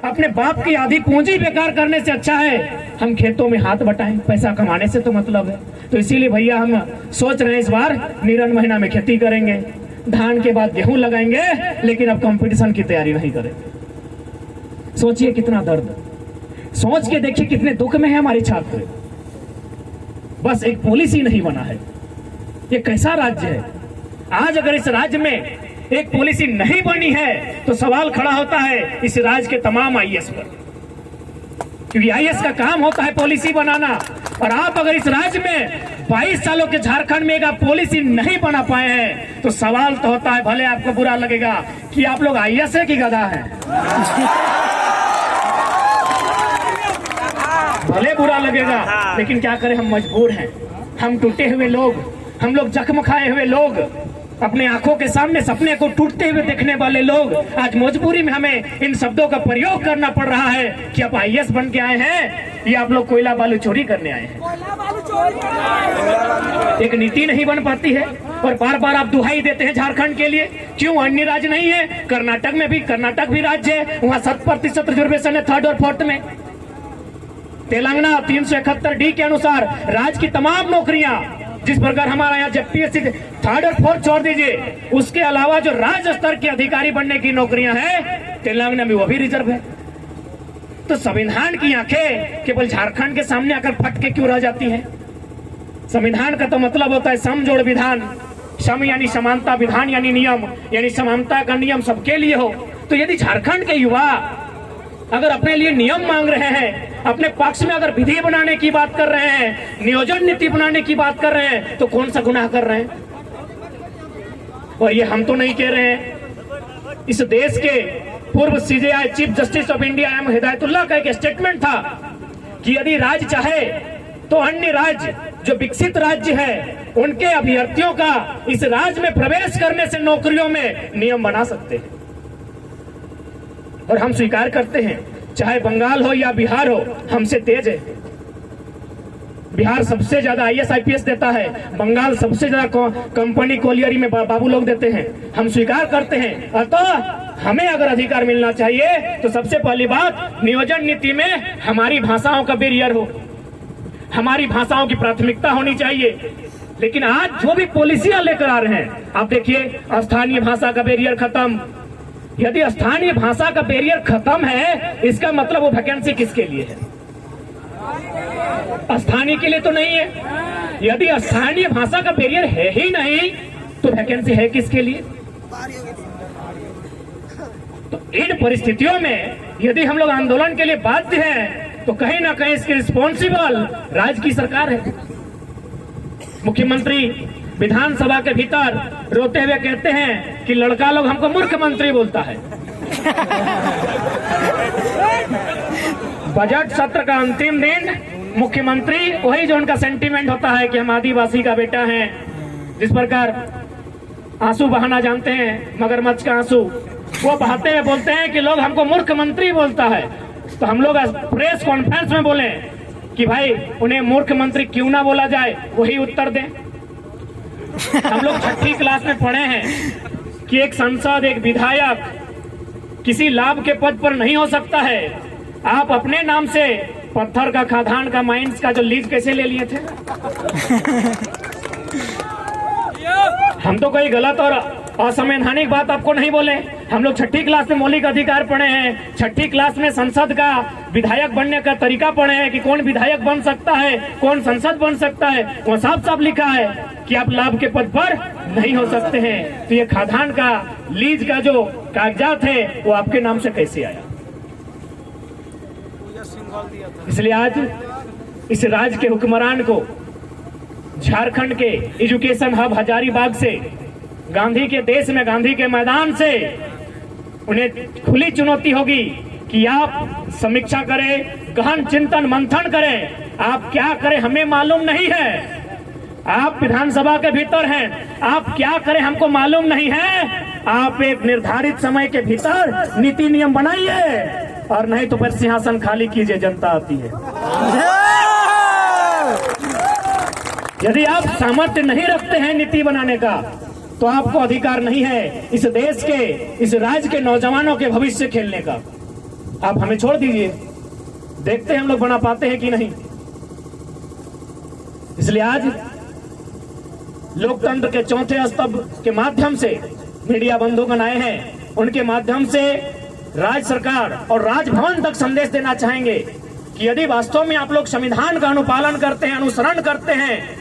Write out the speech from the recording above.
अपने बाप की आधी पूंजी बेकार करने से अच्छा है हम खेतों में हाथ बटाएं, पैसा कमाने से तो मतलब है। तो इसीलिए भैया हम सोच रहे हैं इस बार निरन महीना में खेती करेंगे, धान के बाद गेहूं लगाएंगे, लेकिन अब कंपटीशन की तैयारी नहीं करेंगे। सोचिए कितना दर्द, सोच के देखिए कितने दुख में है हमारे छात्र। बस एक पॉलिसी नहीं बना है। ये कैसा राज्य है? आज अगर इस राज्य में एक पॉलिसी नहीं बनी है तो सवाल खड़ा होता है इस राज्य के तमाम आईएएस पर, क्योंकि आईएएस का काम होता है पॉलिसी बनाना। और आप अगर इस राज्य में 22 सालों के झारखंड में एक पॉलिसी नहीं बना पाए हैं तो सवाल तो होता है, भले आपको बुरा लगेगा कि आप लोग आईएएस है कि गधा है, भले बुरा लगेगा, लेकिन क्या करें, हम मजबूर हैं। हम टूटे हुए लोग, हम लोग जख्म खाए हुए लोग, अपने आंखों के सामने सपने को टूटते हुए देखने वाले लोग, आज मजबूरी में हमें इन शब्दों का प्रयोग करना पड़ रहा है कि आप आईएएस बन के आए हैं या आप लोग कोयला बालू चोरी करने आए हैं। एक नीति नहीं बन पाती है और बार बार आप दुहाई देते हैं झारखंड के लिए। क्यों अन्य राज्य नहीं है? कर्नाटक में भी, कर्नाटक भी राज्य है, वहाँ 7% रिजर्वेशन है 3rd और 4th में। तेलंगाना 371D के अनुसार राज्य की तमाम नौकरियां, जिस प्रकार हमारा यहाँ जेपीएससी 3rd और 4th छोड़ दीजिए, उसके अलावा जो राज्य स्तर के अधिकारी बनने की नौकरियां हैं तेलंगाना में वो भी रिजर्व है। तो संविधान की आंखें केवल झारखंड के सामने आकर फट के क्यों रह जाती हैं? संविधान का तो मतलब होता है समजोड़ विधान, सम यानी समानता, विधान यानी नियम, यानी समानता का नियम सबके लिए हो। तो यदि झारखंड के युवा अगर अपने लिए नियम मांग रहे हैं, अपने पक्ष में अगर विधि बनाने की बात कर रहे हैं, नियोजन नीति बनाने की बात कर रहे हैं, तो कौन सा गुनाह कर रहे हैं? और ये हम तो नहीं कह रहे हैं। इस देश के पूर्व CJI chief justice of India M Hidayatullah का एक स्टेटमेंट था कि यदि राज्य चाहे तो अन्य राज्य जो विकसित राज्य है उनके अभ्यर्थियों का इस राज्य में प्रवेश करने से नौकरियों में नियम बना सकते हैं। और हम स्वीकार करते हैं, चाहे बंगाल हो या बिहार हो, हमसे तेज है। बिहार सबसे ज्यादा आईएएस आईपीएस देता है, बंगाल सबसे ज्यादा कंपनी कोलियरी में बाबू लोग देते हैं, हम स्वीकार करते हैं। अतः हमें अगर अधिकार मिलना चाहिए तो सबसे पहली बात, नियोजन नीति में हमारी भाषाओं का बैरियर हो, हमारी भाषाओं की प्राथमिकता होनी चाहिए। लेकिन आज जो भी पॉलिसियां लेकर आ रहे हैं, आप देखिए, स्थानीय भाषा का बैरियर खत्म। यदि स्थानीय भाषा का बैरियर खत्म है, इसका मतलब वो वैकेंसी किसके लिए है? स्थानीय के लिए तो नहीं है। यदि स्थानीय भाषा का बैरियर है ही नहीं तो वैकेंसी है किसके लिए? तो इन परिस्थितियों में यदि हम लोग आंदोलन के लिए बाध्य हैं तो कहीं ना कहीं इसकी रिस्पॉन्सिबल राज्य की सरकार है। मुख्यमंत्री विधानसभा के भीतर रोते हुए कहते हैं कि लड़का लोग हमको मूर्ख मंत्री बोलता है। बजट सत्र का अंतिम दिन मुख्यमंत्री वही जो उनका सेंटीमेंट होता है कि हम आदिवासी का बेटा है, जिस प्रकार आंसू बहाना जानते हैं, मगरमच्छ का आंसू, वो बहाते हुए बोलते हैं कि लोग हमको मूर्ख मंत्री बोलता है। तो हम लोग प्रेस कॉन्फ्रेंस में बोले कि भाई उन्हें मूर्ख मंत्री क्यों ना बोला जाए, वही उत्तर दें। हम लोग 6ठी क्लास में पढ़े हैं कि एक सांसद, एक विधायक किसी लाभ के पद पर नहीं हो सकता है। आप अपने नाम से पत्थर का, खादान का, माइंस का जो लीज कैसे ले लिए थे? हम तो कोई गलत और असंवैधानिक बात आपको नहीं बोले। हम लोग 6ठी क्लास में मौलिक अधिकार पढ़े हैं, 6ठी क्लास में संसद का, विधायक बनने का तरीका पढ़े हैं कि कौन विधायक बन सकता है, कौन संसद बन सकता है। वो साफ साफ लिखा है कि आप लाभ के पद पर नहीं हो सकते हैं। तो ये खादान का, लीज का जो कागजात है वो आपके नाम से कैसे आया? इसलिए आज इस राज्य के हुक्मरान को झारखंड के एजुकेशन हब हजारीबाग से, गांधी के देश में, गांधी के मैदान से उन्हें खुली चुनौती होगी कि आप समीक्षा करें, गहन चिंतन मंथन करें। आप क्या करें हमें मालूम नहीं है, आप विधानसभा के भीतर हैं, आप क्या करें हमको मालूम नहीं है। आप एक निर्धारित समय के भीतर नीति नियम बनाइए, और नहीं तो फिर सिंहासन खाली कीजिए, जनता आती है। यदि आप सामर्थ्य नहीं रखते हैं नीति बनाने का तो आपको अधिकार नहीं है इस देश के, इस राज्य के नौजवानों के भविष्य खेलने का। आप हमें छोड़ दीजिए, देखते हैं हम लोग बना पाते हैं कि नहीं। इसलिए आज लोकतंत्र के चौथे स्तंभ के माध्यम से मीडिया बंधुगण आए हैं, उनके माध्यम से राज्य सरकार और राजभवन तक संदेश देना चाहेंगे कि यदि वास्तव में आप लोग संविधान का अनुपालन करते हैं, अनुसरण करते हैं,